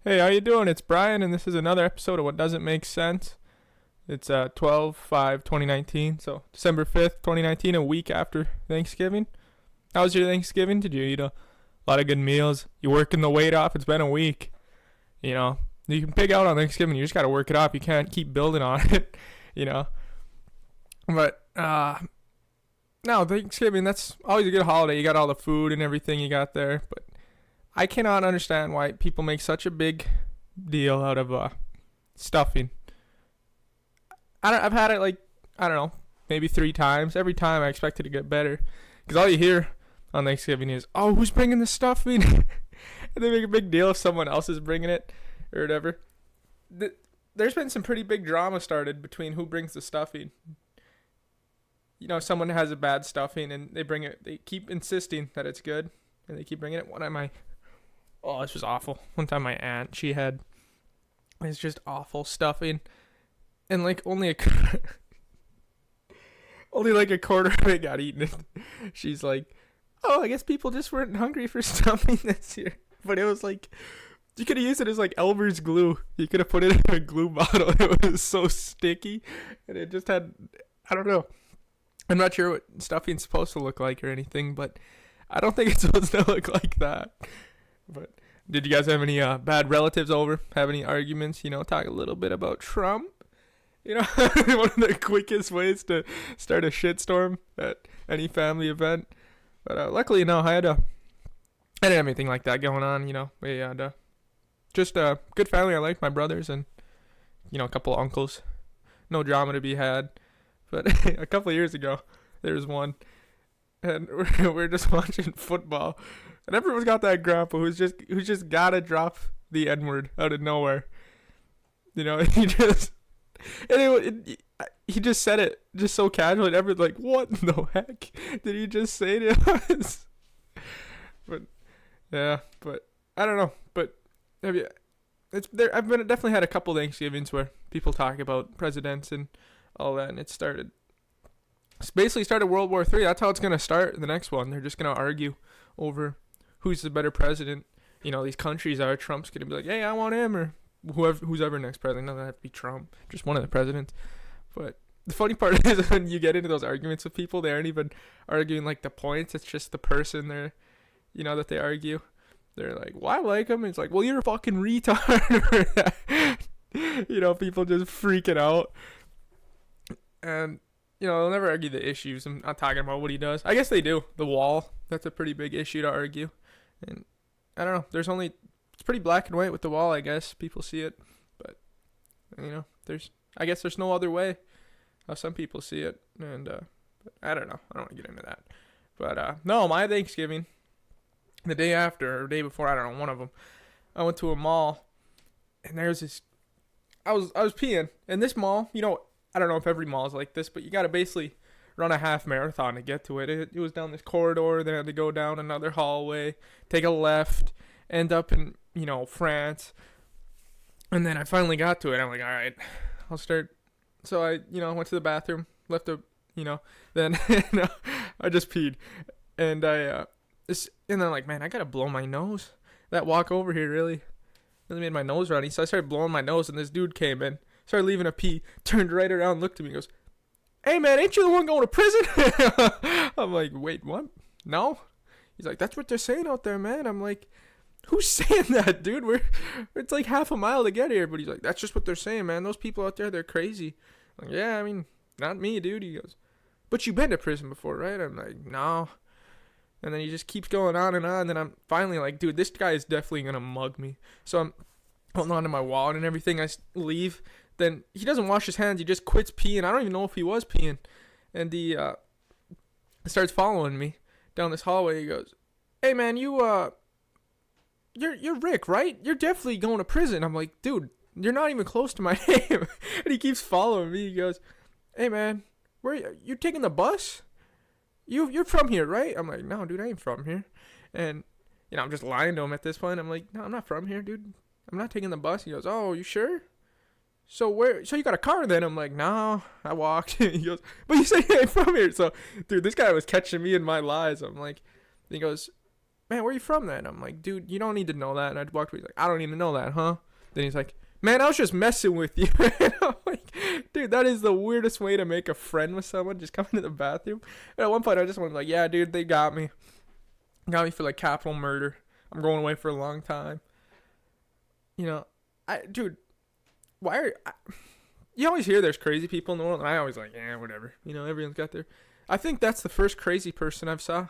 Hey, how you doing? It's Brian, and this is another episode of What Doesn't Make Sense. It's 12/5/2019, so December 5th, 2019, a week after Thanksgiving. How was your Thanksgiving? Did you eat a lot of good meals? You working the weight off? It's been a week. You know, you can pig out on Thanksgiving. You just got to work it off. You can't keep building on it, you know. But, no, Thanksgiving, that's always a good holiday. You got all the food and everything you got there, but I cannot understand why people make such a big deal out of stuffing. I've had it like, I don't know, maybe 3 times. Every time I expect it to get better. Because all you hear on Thanksgiving is, oh, who's bringing the stuffing? And they make a big deal if someone else is bringing it or whatever. There's been some pretty big drama started between who brings the stuffing. You know, someone has a bad stuffing and they bring it, they keep insisting that it's good. And they keep bringing it. Oh, this was awful. One time my aunt, she had, it's just awful stuffing. And like only like a quarter of it got eaten. She's like, oh, I guess people just weren't hungry for stuffing this year. But it was like, you could have used it as like Elmer's glue. You could have put it in a glue bottle. It was so sticky. And it just had, I don't know. I'm not sure what stuffing's supposed to look like or anything, but I don't think it's supposed to look like that. But did you guys have any bad relatives over? Have any arguments? You know, talk a little bit about Trump. You know, one of the quickest ways to start a shitstorm at any family event. But luckily, no, I didn't have anything like that going on. You know, we had just a good family. I liked my brothers and, you know, a couple of uncles. No drama to be had. But a couple of years ago, there was one, and we're just watching football, and everyone's got that grandpa who's just gotta drop the N word out of nowhere. You know, he just said it just so casually, and everyone's like, "What in the heck did he just say to us?" But yeah, but I don't know. But have you? It's there. Definitely had a couple Thanksgivings where people talk about presidents and all that, and it's basically started World War III. That's how it's gonna start. The next one, they're just gonna argue over who's the better president. You know, these countries are. Trump's gonna be like, hey, I want him, or who's ever next president. Doesn't have to be Trump, just one of the presidents. But the funny part is when you get into those arguments with people, they aren't even arguing like the points. It's just the person they're, you know, that they argue. They're like, well, I like him. And it's like, well, you're a fucking retard. You know, people just freaking out. And, you know, they'll never argue the issues. I'm not talking about what he does. I guess they do. The wall, that's a pretty big issue to argue. And I don't know. It's pretty black and white with the wall, I guess. People see it. But, you know, I guess there's no other way how some people see it. And, but I don't know. I don't want to get into that. But, no, my Thanksgiving, the day after or day before, I don't know, one of them, I went to a mall. And there's this, I was peeing. And this mall, you know, I don't know if every mall is like this, but you got to basically run a half marathon to get to it. It was down this corridor, then I had to go down another hallway, take a left, end up in, you know, France. And then I finally got to it. I'm like, all right, I'll start. So I, you know, went to the bathroom, left then I just peed. And and then I'm like, man, I got to blow my nose. That walk over here really made my nose runny. So I started blowing my nose, and this dude came in. Started leaving a pee, turned right around, looked at me, goes, hey man, ain't you the one going to prison? I'm like, wait, what? No? He's like, that's what they're saying out there, man. I'm like, who's saying that, dude? It's like half a mile to get here. But he's like, that's just what they're saying, man. Those people out there, they're crazy. I'm like, yeah, I mean, not me, dude. He goes, but you've been to prison before, right? I'm like, no. And then he just keeps going on. And then I'm finally like, dude, this guy is definitely going to mug me. So I'm holding on to my wallet and everything. I leave. Then he doesn't wash his hands. He just quits peeing. I don't even know if he was peeing. And he starts following me down this hallway. He goes, hey man, you're Rick, right? You're definitely going to prison. I'm like, dude, you're not even close to my name. And he keeps following me. He goes, hey man, where you taking the bus? You're from here, right? I'm like, no, dude, I ain't from here. And, you know, I'm just lying to him at this point. I'm like, no, I'm not from here, dude. I'm not taking the bus. He goes, oh, you sure? So you got a car then? I'm like, no, I walked. He goes, but you said you ain't from here. So, dude, this guy was catching me in my lies. I'm like, he goes, man, where are you from then? I'm like, dude, you don't need to know that. And I walked away. He's like, I don't need to know that, huh? Then he's like, man, I was just messing with you. And I'm like, dude, that is the weirdest way to make a friend with someone. Just coming to the bathroom. And at one point, I just went like, yeah, dude, they got me. Got me for like capital murder. I'm going away for a long time. Dude, why are you always hear there's crazy people in the world, and I always like, yeah, whatever. Everyone's got their. I think that's the first crazy person I've saw.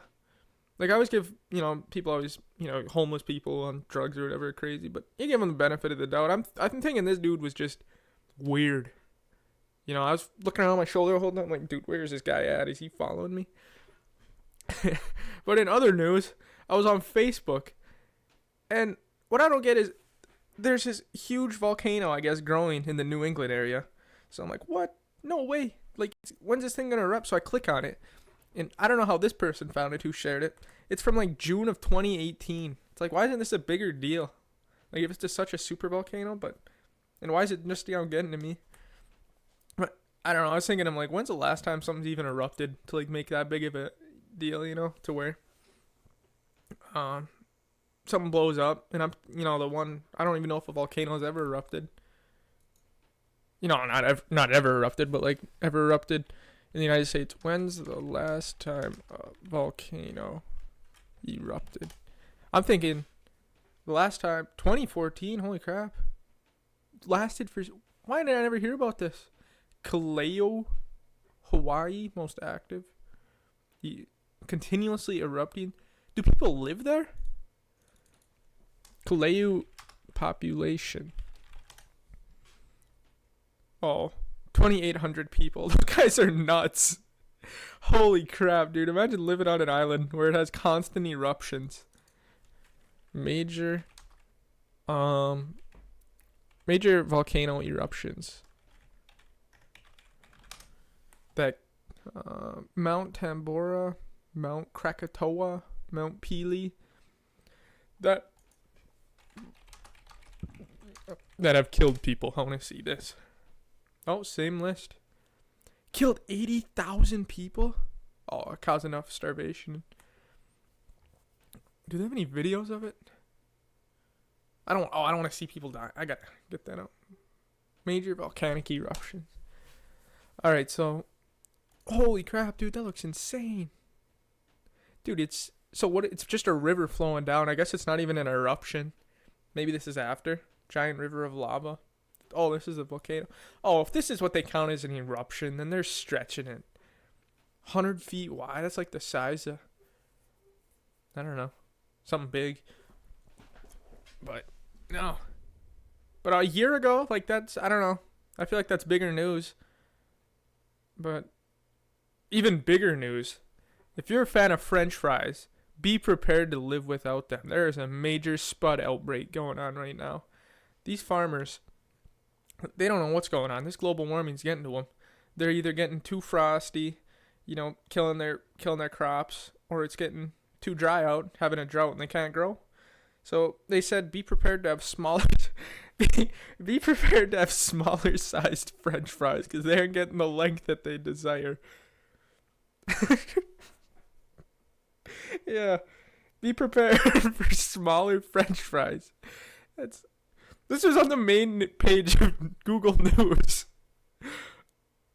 Like, I always give, people always, homeless people on drugs or whatever are crazy, but you give them the benefit of the doubt. I'm thinking this dude was just weird. I was looking around my shoulder the whole time, like, dude, where's this guy at? Is he following me? But in other news, I was on Facebook, and what I don't get is there's this huge volcano, I guess, growing in the New England area. So I'm like, what? No way. Like, when's this thing going to erupt? So I click on it. And I don't know how this person found it who shared it. It's from like June of 2018. It's like, why isn't this a bigger deal? Like, if it's just such a super volcano, and why is it just, getting to me? But I don't know. I was thinking, I'm like, when's the last time something's even erupted to like make that big of a deal, to where something blows up and I'm, the one, I don't even know if a volcano has ever erupted. Not ever erupted, but like ever erupted in the United States. When's the last time a volcano erupted? I'm thinking the last time, 2014. Holy crap. Lasted for, why did I never hear about this? Kaleo, Hawaii, most active. Continuously erupting. Do people live there? Kaleo population. Oh, 2,800 people. Those guys are nuts. Holy crap, dude. Imagine living on an island where it has constant eruptions. Major volcano eruptions. That Mount Tambora, Mount Krakatoa, Mount Pelee. That have killed people. I want to see this. Oh, same list. Killed 80,000 people? Oh, it caused enough starvation. Do they have any videos of it? I don't want to see people die. I gotta get that up. Major volcanic eruptions. Alright, so. Holy crap, dude, that looks insane. Dude, it's just a river flowing down. I guess it's not even an eruption. Maybe this is after. Giant river of lava. Oh, this is a volcano. Oh, if this is what they count as an eruption, then they're stretching it. 100 feet wide. That's like the size of, I don't know, something big. But, no. But a year ago, like that's, I don't know. I feel like that's bigger news. But, even bigger news. If you're a fan of French fries, be prepared to live without them. There is a major spud outbreak going on right now. These farmers, they don't know what's going on. This global warming's getting to them. They're either getting too frosty, killing their crops, or it's getting too dry out, having a drought, and they can't grow. So they said, be prepared to have smaller, be prepared to have smaller sized French fries because they aren't getting the length that they desire. Yeah, be prepared for smaller French fries. This was on the main page of Google News.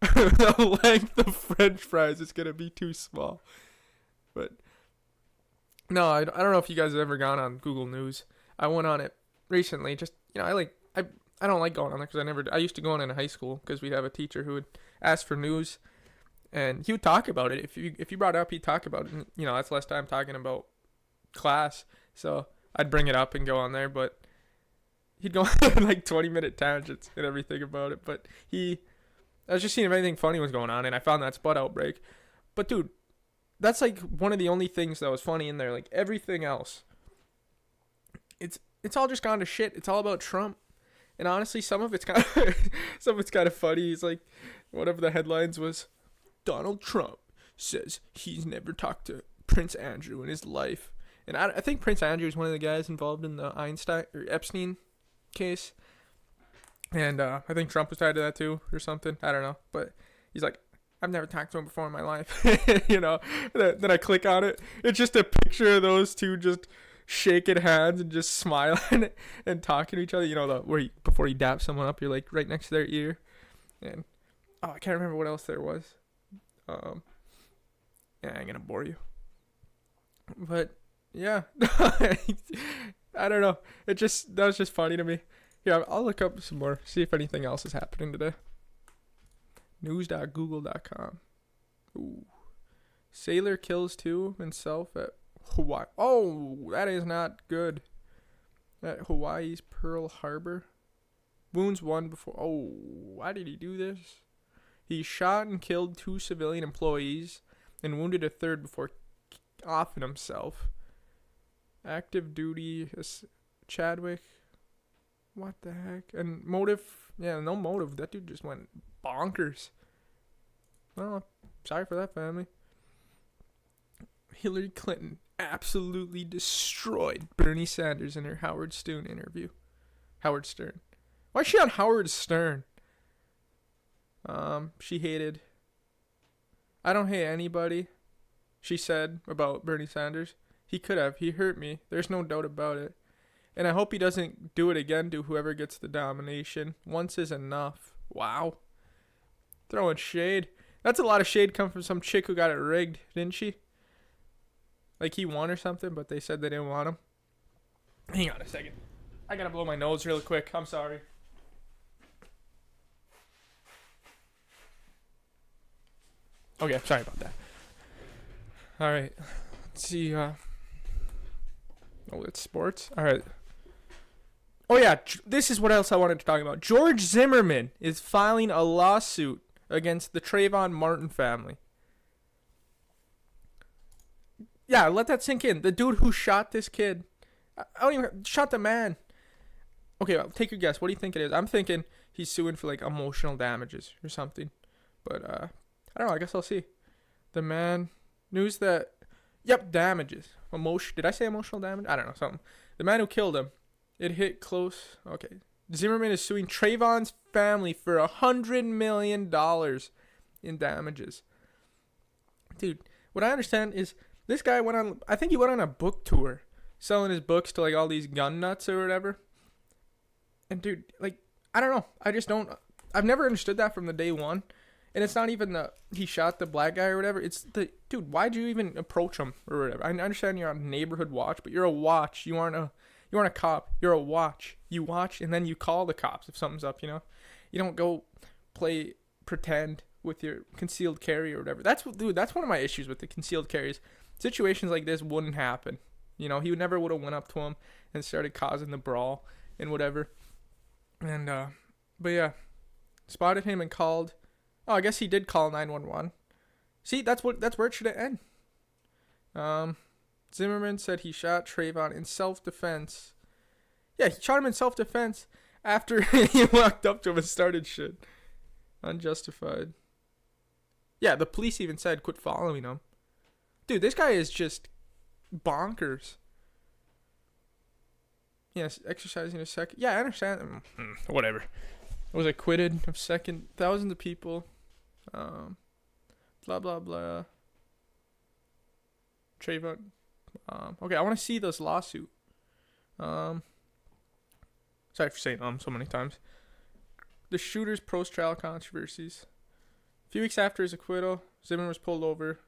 The length of French fries is gonna be too small. But no, I don't know if you guys have ever gone on Google News. I went on it recently. Just I don't like going on there because I used to go on in high school because we'd have a teacher who would ask for news, and he would talk about it. If you brought it up, he'd talk about it. And, that's less time talking about class, so I'd bring it up and go on there, but. He'd go on like 20-minute tangents and everything about it. But I was just seeing if anything funny was going on, and I found that spud outbreak. But dude, that's like one of the only things that was funny in there. Like everything else, it's all just gone to shit. It's all about Trump. And honestly, some of it's kind of funny. He's like, whatever the headlines was, Donald Trump says he's never talked to Prince Andrew in his life. And I think Prince Andrew is one of the guys involved in the Epstein case, and I think Trump was tied to that too or something. I don't know, but he's like, I've never talked to him before in my life. You know, then I click on it. It's just a picture of those two just shaking hands and just smiling and talking to each other. You know, before you dap someone up, you're like right next to their ear. And I can't remember what else there was. Yeah, I ain't gonna bore you. But yeah, I don't know. That was just funny to me. Yeah, I'll look up some more, see if anything else is happening today. News.google.com. Ooh. Sailor kills himself at Hawaii. Oh, that is not good. At Hawaii's Pearl Harbor. Wounds 1 before. Oh, why did he do this? He shot and killed 2 civilian employees and wounded a third before offing himself. Active duty Chadwick. What the heck? And motive? Yeah, no motive. That dude just went bonkers. Well, sorry for that family. Hillary Clinton absolutely destroyed Bernie Sanders in her Howard Stern interview. Howard Stern. Why is she on Howard Stern? She hated. I don't hate anybody, she said about Bernie Sanders. He could have. He hurt me. There's no doubt about it. And I hope he doesn't do it again to whoever gets the nomination. Once is enough. Wow. Throwing shade. That's a lot of shade come from some chick who got it rigged, didn't she? Like he won or something, but they said they didn't want him. Hang on a second. I gotta blow my nose real quick. I'm sorry. Okay, sorry about that. Alright. Let's see. Oh, it's sports? Alright. Oh yeah, this is what else I wanted to talk about. George Zimmerman is filing a lawsuit against the Trayvon Martin family. Yeah, let that sink in. The dude who shot this kid. I don't even... Shot the man. Okay, well, take your guess. What do you think it is? I'm thinking he's suing for, like, emotional damages or something. But, I don't know. I guess I'll see. The man... News that... Yep, damages. Did I say emotional damage? I don't know, something. The man who killed him. It hit close. Okay. Zimmerman is suing Trayvon's family for $100 million in damages. Dude, what I understand is this guy went on... I think he went on a book tour. Selling his books to, like, all these gun nuts or whatever. And, dude, like... I don't know. I just don't... I've never understood that from the day one. And it's not even he shot the black guy or whatever. It's dude, why'd you even approach him or whatever? I understand you're on neighborhood watch, but you're a watch. You aren't a cop. You're a watch. You watch and then you call the cops if something's up, you know? You don't go pretend with your concealed carry or whatever. That's one of my issues with the concealed carries. Situations like this wouldn't happen. You know, he never would have went up to him and started causing the brawl and whatever. And, but yeah, spotted him and called. Oh, I guess he did call 911. See, that's where it should end. Zimmerman said he shot Trayvon in self-defense. Yeah, he shot him in self-defense after he walked up to him and started shit. Unjustified. Yeah, the police even said quit following him. Dude, this guy is just bonkers. Yes, exercising a second. Yeah, I understand. Whatever. Was acquitted of second. Thousands of people. Blah, blah, blah. Trayvon. Okay, I want to see this lawsuit. Sorry for saying so many times. The shooter's post-trial controversies. A few weeks after his acquittal, Zimmerman was pulled over.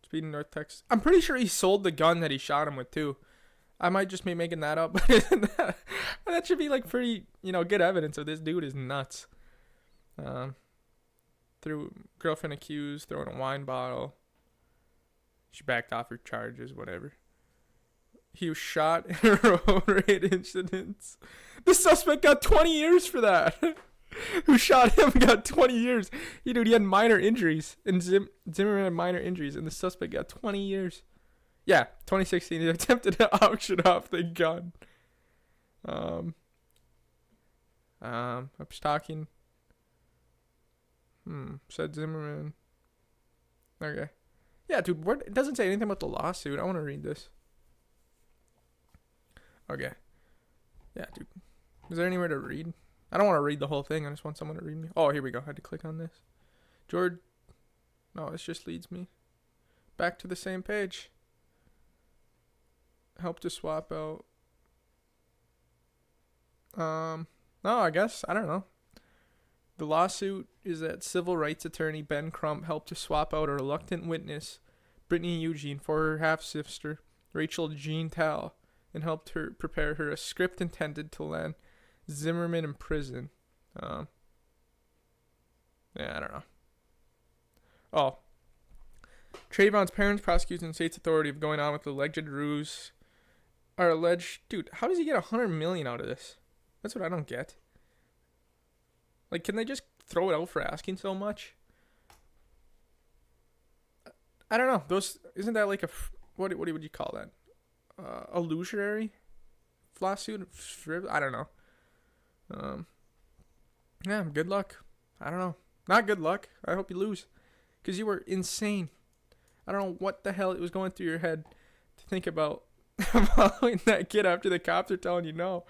Speeding North Texas. I'm pretty sure he sold the gun that he shot him with, too. I might just be making that up, but that should be like pretty, good evidence of this dude is nuts. Threw girlfriend accused, throwing a wine bottle. She backed off her charges, whatever. He was shot in a road rage incident. The suspect got 20 years for that. Who shot him got 20 years. He had minor injuries, and Zimmerman had minor injuries, and the suspect got 20 years. Yeah, 2016, he attempted to auction off the gun. I'm just talking. Said Zimmerman. Okay. Yeah, dude, it doesn't say anything about the lawsuit. I want to read this. Okay. Yeah, dude. Is there anywhere to read? I don't want to read the whole thing. I just want someone to read me. Oh, here we go. I had to click on this. George No, this just leads me back to the same page. Help to swap out. No, I guess, I don't know. The lawsuit is that civil rights attorney Ben Crump helped to swap out a reluctant witness, Brittany Eugene, for her half-sister, Rachel Jean Tal, and helped her prepare her a script intended to land Zimmerman in prison. Yeah, I don't know. Oh. Trayvon's parents prosecute the state's authority of going on with alleged ruse. Dude, how does he get $100 million out of this? That's what I don't get. Like, can they just throw it out for asking so much? I don't know. Isn't that like what would you call that? Illusionary lawsuit? I don't know. Yeah, good luck. I don't know. Not good luck. I hope you lose, because you were insane. I don't know what the hell it was going through your head to think about following that kid after the cops are telling you no.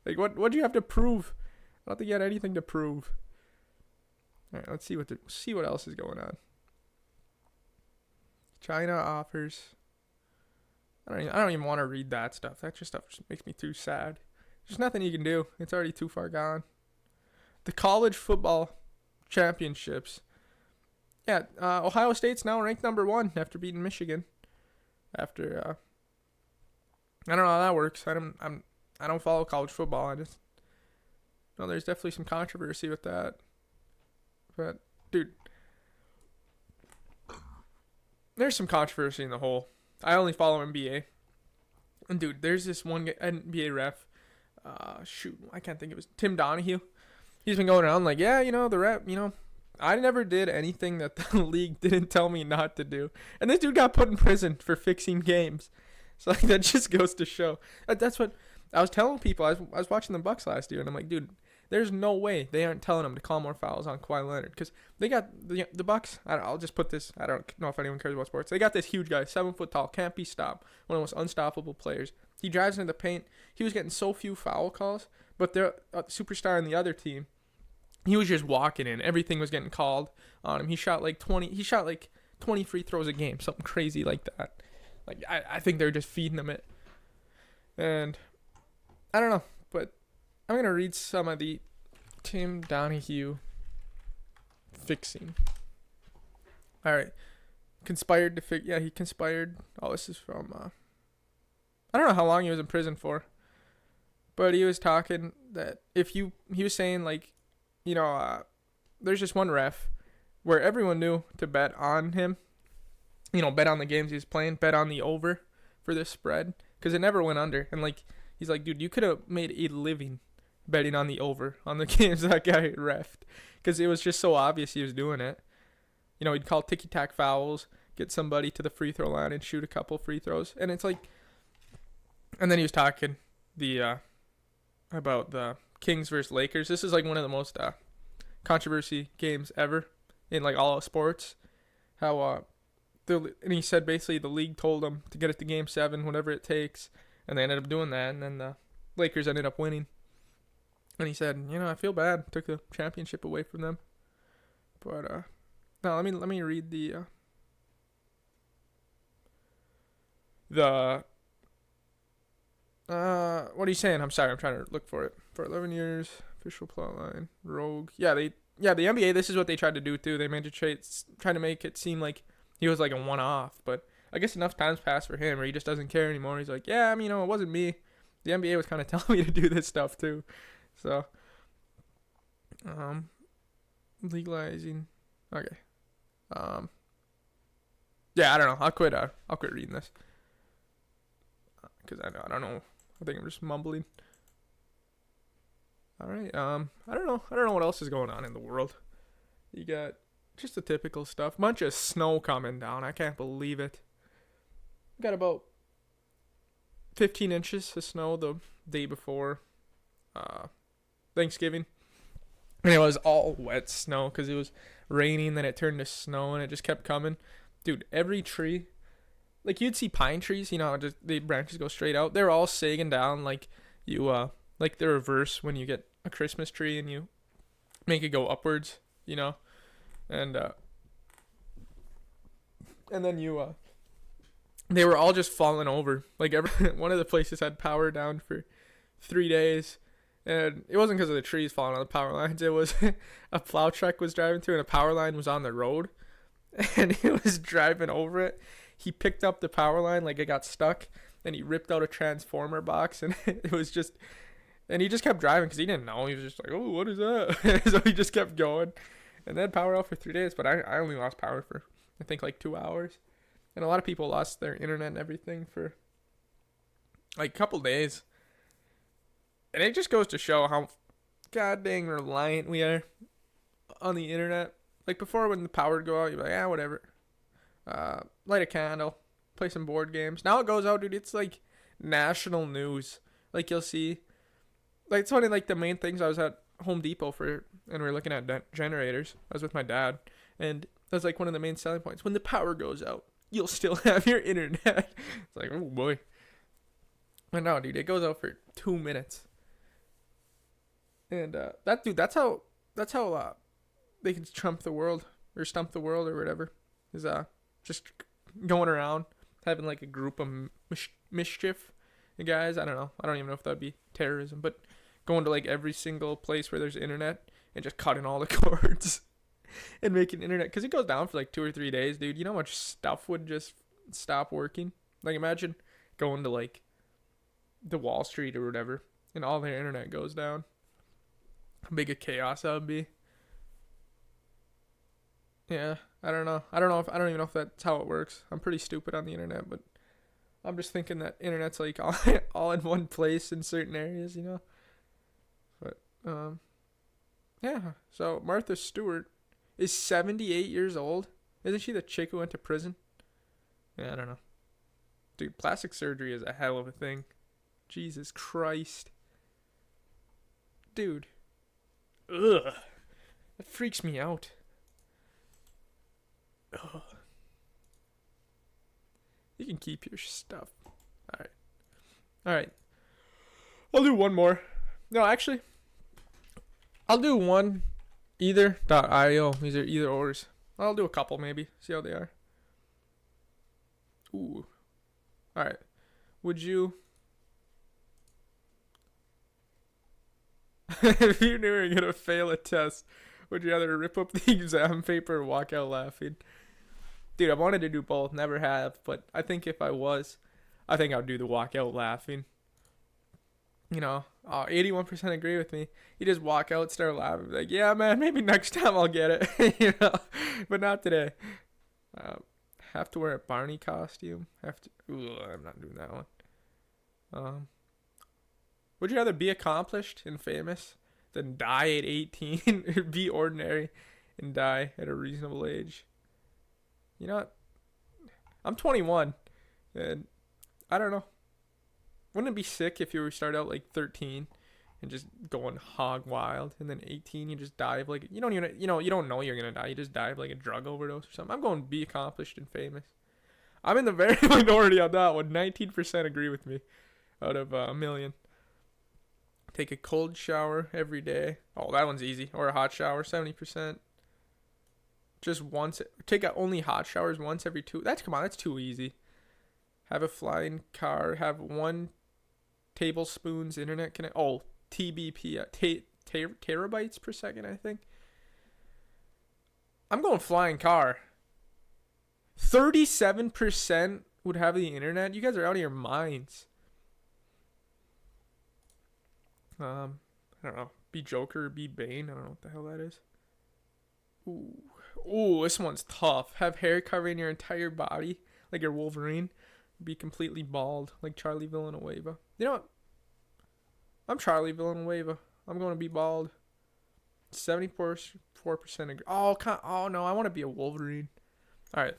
Like, what do you have to prove? I don't think you had anything to prove. All right, let's see what else is going on. China offers. I don't even want to read that stuff. That stuff just makes me too sad. There's nothing you can do. It's already too far gone. The college football championships. Yeah, Ohio State's now ranked number 1 after beating Michigan. After I don't know how that works. I don't follow college football. I just know there's definitely some controversy with that. But dude, there's some controversy in the whole. I only follow NBA. And dude, there's this one NBA ref. I can't think of his Tim Donahue. He's been going around like, yeah, the ref, I never did anything that the league didn't tell me not to do. And this dude got put in prison for fixing games. So like, that just goes to show. That's what I was telling people. I was watching the Bucks last year, and I'm like, dude, there's no way they aren't telling him to call more fouls on Kawhi Leonard, because they got the Bucks. I'll just put this. I don't know if anyone cares about sports. They got this huge guy, 7 foot tall, can't be stopped, one of the most unstoppable players. He drives into the paint. He was getting so few foul calls, but the superstar on the other team, he was just walking in. Everything was getting called on him. He shot like 20 free throws a game, something crazy like that. Like, I think they're just feeding him it. And I don't know, but I'm going to read some of the Tim Donahue fixing. All right. Conspired to fix. Yeah, he conspired. Oh, this is from, I don't know how long he was in prison for. But he was talking that he was saying, like, there's just one ref where everyone knew to bet on him. Bet on the games he was playing, bet on the over for this spread, because it never went under. And, like, he's like, dude, you could have made a living betting on the over on the games that guy refed, because it was just so obvious he was doing it. He'd call ticky-tack fouls, get somebody to the free throw line and shoot a couple free throws. And it's like, and then he was talking about the Kings versus Lakers. This is like one of the most controversy games ever in like all of sports. How and he said basically the league told him to get it to Game 7, whatever it takes, and they ended up doing that, and then the Lakers ended up winning. And he said, I feel bad, took the championship away from them. But no, let me read the what are you saying? I'm sorry, I'm trying to look for it. For 11 years, official plot line, rogue. The NBA, this is what they tried to do too. They made trying to make it seem like he was like a one-off, but I guess enough time's passed for him where he just doesn't care anymore. He's like, yeah, it wasn't me. The NBA was kind of telling me to do this stuff too. So, legalizing. Okay. Yeah, I don't know. I'll quit reading this. Because I don't know. I think I'm just mumbling. All right. I don't know what else is going on in the world. You got just the typical stuff. Bunch of snow coming down. I can't believe it. We got about 15 inches of snow the day before Thanksgiving. And it was all wet snow because it was raining, then it turned to snow, and it just kept coming. Dude, every tree, like you'd see pine trees, just the branches go straight out. They're all sagging down like you, like the reverse when you get a Christmas tree and you make it go upwards, and and then they were all just falling over. Like one of the places had power down for 3 days, and it wasn't because of the trees falling on the power lines. It was a plow truck was driving through, and a power line was on the road, and he was driving over it. He picked up the power line like it got stuck, and he ripped out a transformer box, and it was just, and he just kept driving because he didn't know. He was just like, oh, what is that? So he just kept going, and then power out for 3 days. But I only lost power for, I think, like 2 hours. And a lot of people lost their internet and everything for like a couple days. And it just goes to show how god dang reliant we are on the internet. Like before, when the power would go out, you're like, yeah, whatever. Light a candle, play some board games. Now it goes out, dude. It's like national news. Like you'll see, like it's funny. Like the main things, I was at Home Depot and we were looking at generators. I was with my dad, and that's like one of the main selling points. When the power goes out, you'll still have your internet. It's like, oh boy. But no, dude, it goes out for 2 minutes. And that's how they can stump the world or whatever. Is just going around having like a group of mischief guys. I don't know. I don't even know if that'd be terrorism, but going to like every single place where there's internet and just cutting all the cords. And making internet, because it goes down for like 2 or 3 days, dude. You know how much stuff would just stop working? Like imagine going to like the Wall Street or whatever, and all their internet goes down. How big a chaos that would be. Yeah, I don't know. I don't even know if that's how it works. I'm pretty stupid on the internet, but I'm just thinking that internet's like all in one place in certain areas, you know. But yeah. So Martha Stewart is 78 years old. Isn't she the chick who went to prison? Yeah, I don't know. Dude, plastic surgery is a hell of a thing. Jesus Christ. Dude. Ugh. That freaks me out. Ugh. You can keep your stuff. Alright. I'll do one more. No, actually, I'll do one. Either.io. These are either ors. I'll do a couple maybe. See how they are. Ooh. Alright. Would you... if you knew you were going to fail a test, would you rather rip up the exam paper or walk out laughing? Dude, I wanted to do both. Never have. But I think if I was, I think I'd do the walk out laughing. You know, 81% agree with me. You just walk out, start laughing, like, yeah, man, maybe next time I'll get it, you know, but not today. Have to wear a Barney costume. I'm not doing that one. Would you rather be accomplished and famous than die at 18 or be ordinary and die at a reasonable age? You know what? I'm 21, and I don't know. Wouldn't it be sick if you were start out like 13 and just going hog wild, and then 18 you just die of like, you don't know you're gonna die, you just die of like a drug overdose or something? I'm going to be accomplished and famous. I'm in the very minority on that one. 19% agree with me out of a million. Take a cold shower every day. Oh, that one's easy. Or a hot shower, 70%. Just once. Take only hot showers once every 2. That's too easy. Have a flying car. Have 1 tablespoons internet connect. Oh, TBP. Terabytes per second, I think. I'm going flying car. 37% would have the internet. You guys are out of your minds. I don't know. Be Joker or be Bane. I don't know what the hell that is. Ooh, this one's tough. Have hair covering your entire body, like your Wolverine. Be completely bald, like Charlie Villanueva. You know what? I'm Charlie Villanueva. I'm going to be bald. 74% agree. Oh no, I want to be a Wolverine. All right.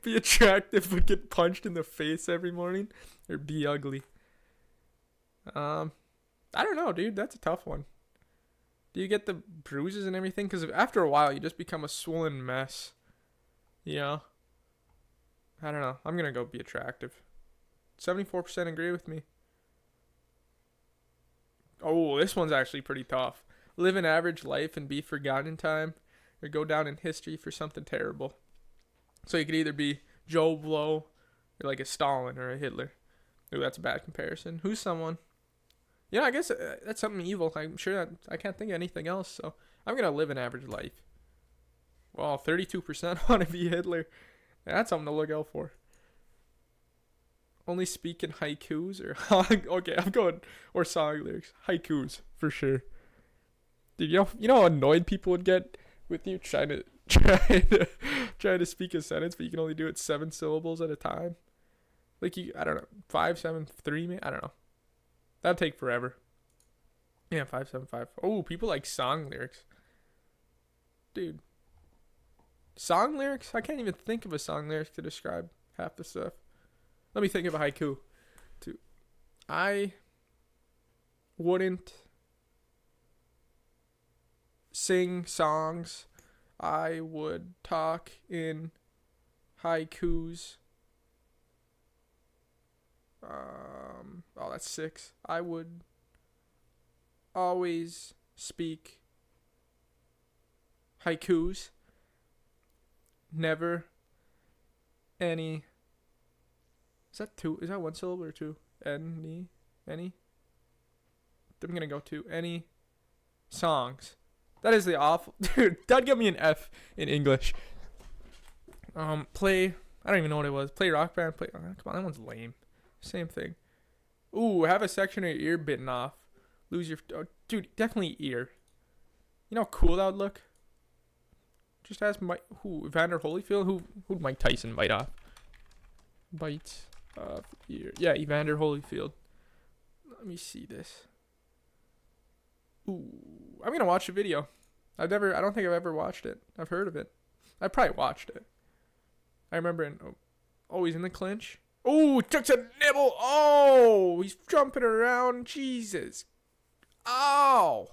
Be attractive but get punched in the face every morning, or be ugly. I don't know, dude. That's a tough one. Do you get the bruises and everything? Because after a while, you just become a swollen mess. You know? I don't know. I'm going to go be attractive. 74% agree with me. Oh, this one's actually pretty tough. Live an average life and be forgotten in time, or go down in history for something terrible. So you could either be Joe Blow or like a Stalin or a Hitler. Ooh, that's a bad comparison. Who's someone? Yeah, I guess that's something evil. I'm sure that I can't think of anything else. So I'm gonna live an average life. Well, 32% want to be Hitler. That's something to look out for. Only speak in haikus or okay, I'm going or song lyrics. Haikus for sure. Dude, you know how annoyed people would get with you trying to speak a sentence, but you can only do it 7 syllables at a time. Like I don't know, 5, 7, 3, I don't know. That'd take forever. Yeah, 5, 7, 5. Oh, people like song lyrics. Dude. Song lyrics? I can't even think of a song lyric to describe half the stuff. Let me think of a haiku. Too. I wouldn't sing songs. I would talk in haikus. Oh, that's 6. I would always speak haikus. Never any. Is that 2? Is that 1 syllable or 2? Any? I'm gonna go 2. Any songs. That is the awful. Dude, that'd get me an F in English. Play. I don't even know what it was. Play rock band. Play. Oh, come on, that one's lame. Same thing. Ooh, have a section of your ear bitten off. Lose your. Oh, dude, definitely ear. You know how cool that would look? Just ask Mike. Who? Evander Holyfield? Who'd Mike Tyson bite off? Bites off ear. Yeah, Evander Holyfield. Let me see this. Ooh, I'm gonna watch the video. I don't think I've ever watched it. I've heard of it. I probably watched it. I remember he's in the clinch. Oh, took a nibble. Oh, he's jumping around. Jesus. Oh.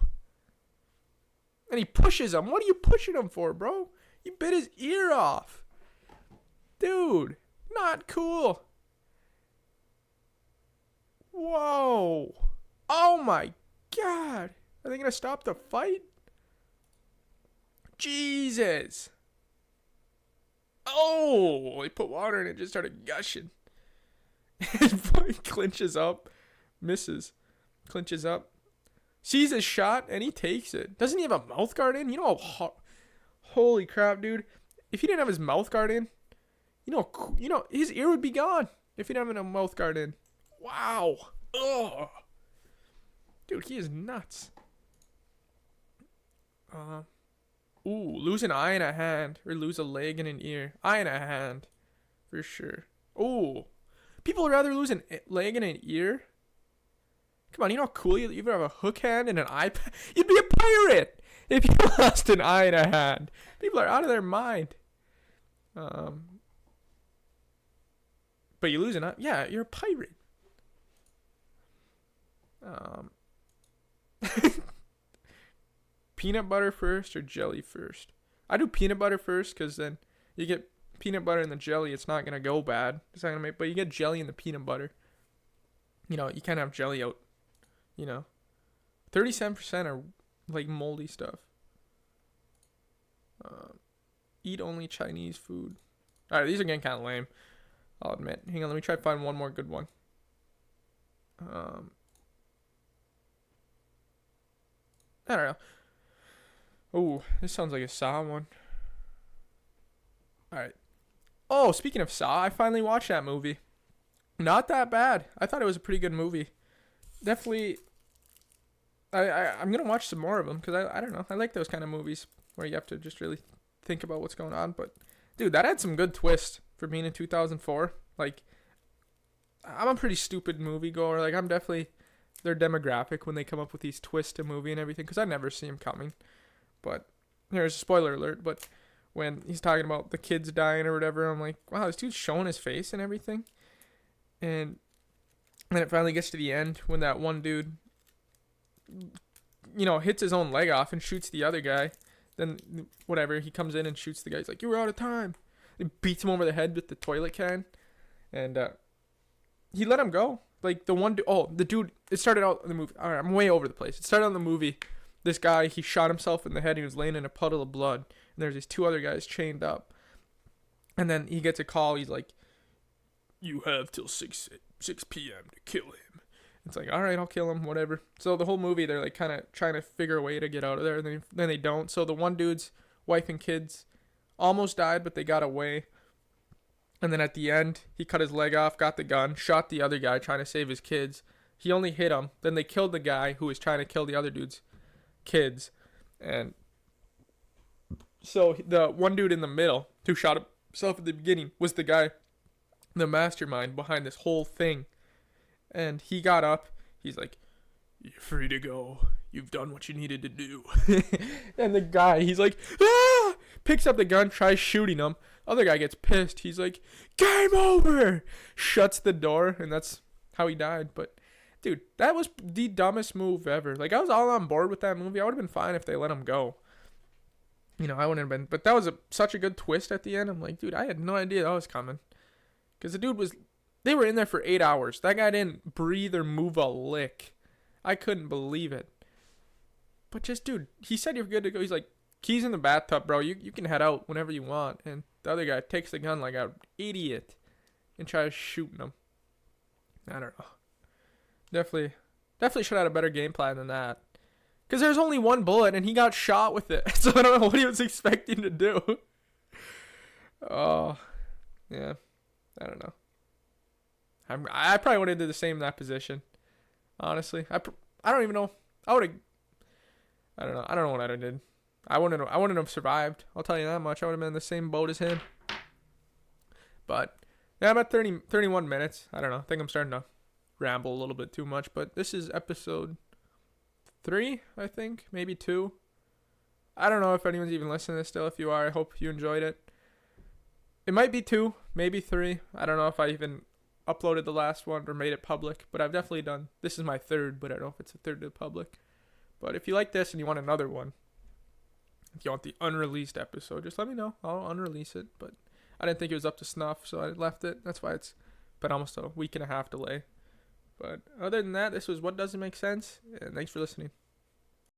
And he pushes him. What are you pushing him for, bro? You bit his ear off. Dude, not cool. Whoa. Oh my God. Are they going to stop the fight? Jesus. Oh, he put water in it and just started gushing. He clinches up. Misses. Clinches up. Sees his shot and he takes it. Doesn't he have a mouth guard in? You know how holy crap, dude. If he didn't have his mouth guard in, you know his ear would be gone if he didn't have a mouth guard in. Wow. Ugh. Dude, he is nuts. Lose an eye and a hand. Or lose a leg and an ear. Eye and a hand. For sure. Ooh. People would rather lose a leg and an ear. Come on, you know how cool you either have a hook hand and an eye. You'd be a pirate if you lost an eye and a hand. People are out of their mind. But you lose an eye. Yeah, you're a pirate. Peanut butter first or jelly first? I do peanut butter first because then you get peanut butter in the jelly. It's not going to go bad. It's not gonna but you get jelly in the peanut butter. You know, you can't have jelly out. 37% are like moldy stuff. Eat only Chinese food. Alright, these are getting kind of lame. I'll admit. Hang on, let me try to find one more good one. I don't know. Oh, this sounds like a Saw one. Alright. Oh, speaking of Saw, I finally watched that movie. Not that bad. I thought it was a pretty good movie. Definitely. I'm going to watch some more of them because I don't know. I like those kind of movies where you have to just really think about what's going on. But, dude, that had some good twists for being in 2004. Like, I'm a pretty stupid moviegoer. Like, I'm definitely their demographic when they come up with these twists to movie and everything because I never see them coming. But here's a spoiler alert. But when he's talking about the kids dying or whatever, I'm like, wow, this dude's showing his face and everything. And then it finally gets to the end when that one dude, hits his own leg off and shoots the other guy. Then, whatever, he comes in and shoots the guy. He's like, you were out of time. He beats him over the head with the toilet can. And he let him go. Like, the dude, it started out in the movie. All right, I'm way over the place. It started out in the movie. This guy, he shot himself in the head. He was laying in a puddle of blood. And there's these 2 other guys chained up. And then he gets a call. He's like, you have till 6 p.m. to kill him. It's like, all right, I'll kill him, whatever. So the whole movie, they're like kind of trying to figure a way to get out of there, and then they don't. So the one dude's wife and kids almost died, but they got away. And then at the end, he cut his leg off, got the gun, shot the other guy trying to save his kids. He only hit him. Then they killed the guy who was trying to kill the other dude's kids. And so the one dude in the middle who shot himself at the beginning was the guy, the mastermind behind this whole thing. And he got up. He's like, you're free to go. You've done what you needed to do. And the guy, he's like, ah! Picks up the gun, tries shooting him. Other guy gets pissed. He's like, game over! Shuts the door, and that's how he died. But, dude, that was the dumbest move ever. Like, I was all on board with that movie. I would have been fine if they let him go. You know, I wouldn't have been. But that was such a good twist at the end. I'm like, dude, I had no idea that was coming. Because the dude was... They were in there for 8 hours. That guy didn't breathe or move a lick. I couldn't believe it. But just, dude, he said you're good to go. He's like, keys in the bathtub, bro. You can head out whenever you want. And the other guy takes the gun like an idiot and tries shooting him. I don't know. Definitely should have had a better game plan than that. Because there's only one bullet and he got shot with it. So I don't know what he was expecting to do. Oh, yeah. I don't know. I probably would have did the same in that position. Honestly, I don't even know. I would have. I don't know. I don't know what I'd have did. I wouldn't have survived. I'll tell you that much. I would have been in the same boat as him. But yeah, I'm at 31 minutes. I don't know. I think I'm starting to ramble a little bit too much. But this is episode 3, I think, maybe 2. I don't know if anyone's even listening to this still. If you are, I hope you enjoyed it. It might be 2, maybe 3. I don't know if I even uploaded the last one or made it public, but I've definitely done. This is my 3rd, but I don't know if it's a 3rd to the public. But if you like this and you want another one, if you want the unreleased episode, just let me know. I'll unrelease it. But I didn't think it was up to snuff, so I left it. That's why it's been almost a week and a half delay. But other than that, this was What Doesn't Make Sense, and thanks for listening.